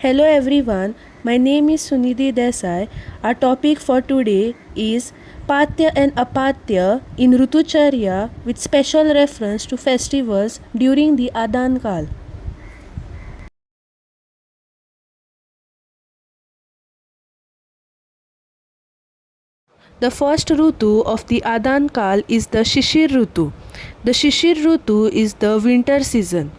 Hello everyone, my name is Sunidhi Desai. Our topic for today is Patya and Apatya in Rutucharya with special reference to festivals during the Adan Kal. The first Rutu of the Adan Kal is the Shishir Rutu. The Shishir Rutu is the winter season.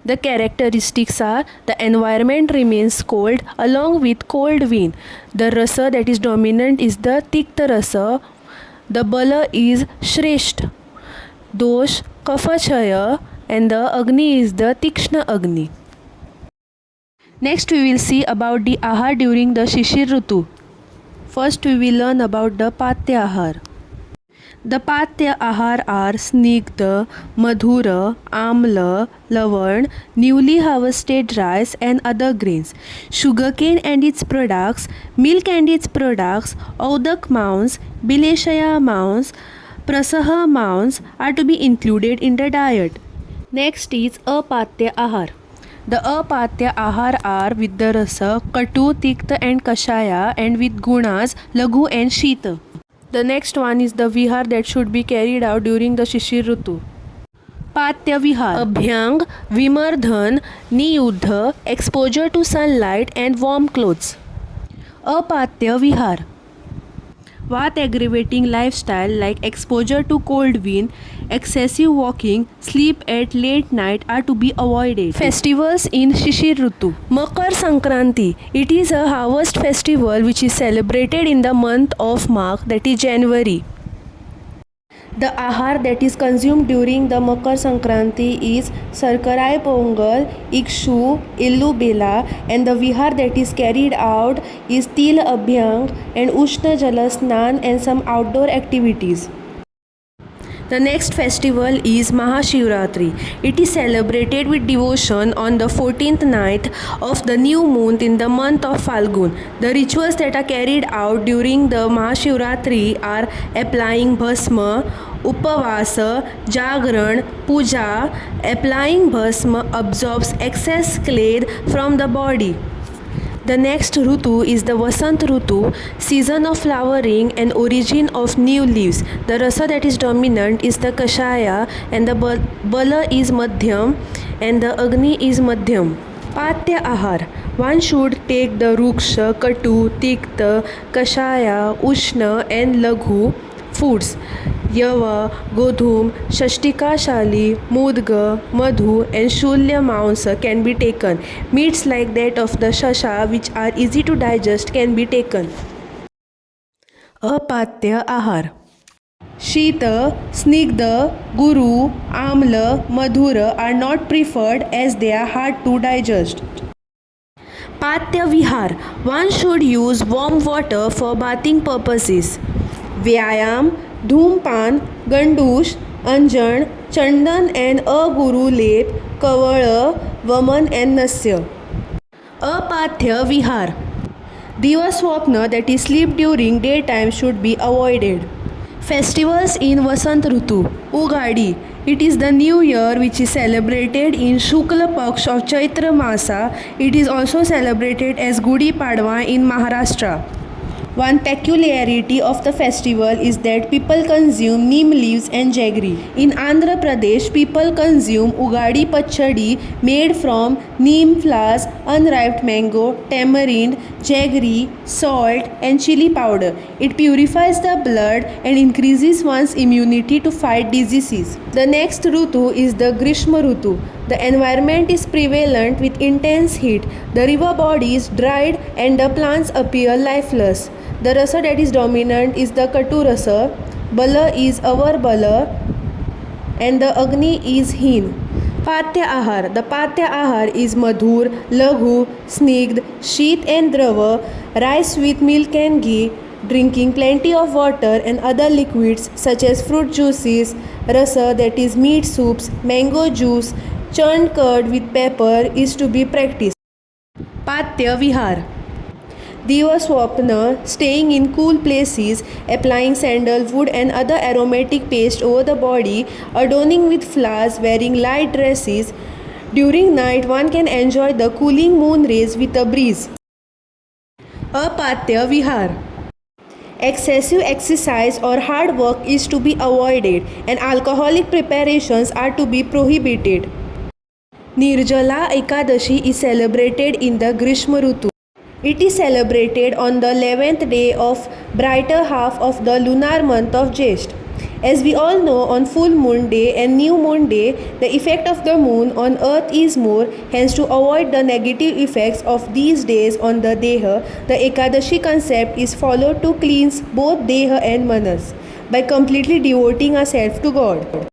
The characteristics are the environment remains cold along with cold wind. The rasa that is dominant is the Tikta rasa. The bala is Shreshth. Dosh, Kafachaya, and the Agni is the Tikshna Agni. Next we will see about the Ahar during the Shishir Rutu. First we will learn about the Patya Ahar. The Patya Ahar are Snigdha, Madhura, Amla, Lavan, newly harvested rice and other grains, sugarcane and its products, milk and its products, Audak mounds, Bileshaya mounds, Prasaha mounds are to be included in the diet. Next is Apatya Ahar. The Apatya Ahar are with the rasa, Katu, Tikta and Kashaya and with gunas, Laghu and Shita. The next one is the vihar that should be carried out during the Shishir Rutu. Patya Vihar. Abhyang, Vimardhan, Niyuddha, exposure to sunlight and warm clothes. Apatya Vihar. Vat aggravating lifestyle like exposure to cold wind, excessive walking, sleep at late night are to be avoided. Festivals in Shishir Rutu. Makar Sankranti. It is a harvest festival which is celebrated in the month of Magh, that is January. The ahar that is consumed during the Makar Sankranti is Sarkarai Pongal, Ikshu, Illu Bela, and the vihar that is carried out is Til Abhyang and Ushna Jala Snan and some outdoor activities. The next festival is Mahashivratri. It is celebrated with devotion on the 14th night of the new moon in the month of Falgun. The rituals that are carried out during the Mahashivratri are applying bhasma, upavasa, jagran, puja. Applying bhasma absorbs excess clay from the body. The next Rutu is the Vasant Rutu, season of flowering and origin of new leaves. The rasa that is dominant is the Kashaya and the Bala is Madhyam and the Agni is Madhyam. Patya Ahar. One should take the Ruksha, Katu, Tikta, Kashaya, Ushna and Laghu foods. Yava, Godhum, Shashtika Shali, Mudga, Madhu and Shulya Mansa can be taken. Meats like that of the Shasha which are easy to digest can be taken. Apatya Ahar. Shita, Snigdha, Guru, Amla, Madhura are not preferred as they are hard to digest. Patya Vihar. One should use warm water for bathing purposes. Vyayam, Dhumpan, Gandush, Anjan, Chandan and Aguru Lep, Kavala, Vaman and Nasya. Apatya Vihar. Divaswapna, that is sleep during daytime, should be avoided. Festivals in Vasant Rutu. Ugadi. It is the new year which is celebrated in Shukla Paksh of Chaitra Masa. It is also celebrated as Gudi Padwa in Maharashtra. One peculiarity of the festival is that people consume neem leaves and jaggery. In Andhra Pradesh, people consume Ugadi Pachadi made from neem flowers, unripe mango, tamarind, jaggery, salt and chili powder. It purifies the blood and increases one's immunity to fight diseases. The next Rutu is the Grishma Rutu. The environment is prevalent with intense heat. The river body is dried and the plants appear lifeless. The rasa that is dominant is the Katu rasa, Bala is Avar Bala and the Agni is Heen. Patya Ahar. The Patya Ahar is Madhur, Laghu, Snigdh, Sheet and Drava, rice with milk and ghee, drinking plenty of water and other liquids such as fruit juices, rasa that is meat soups, mango juice, churned curd with pepper is to be practiced. Patya Vihar. Divaswapna, staying in cool places, applying sandalwood and other aromatic paste over the body, adorning with flowers, wearing light dresses, During night, one can enjoy the cooling moon rays with a breeze. Apatya Vihar. Excessive exercise or hard work is to be avoided and alcoholic preparations are to be prohibited. Nirjala Ekadashi is celebrated in the Grishma Rutu. It is celebrated on the 11th day of brighter half of the lunar month of Jeshth. As we all know, on full moon day and new moon day, the effect of the moon on earth is more. Hence, to avoid the negative effects of these days on the Deha, the Ekadashi concept is followed to cleanse both Deha and Manas by completely devoting ourselves to God.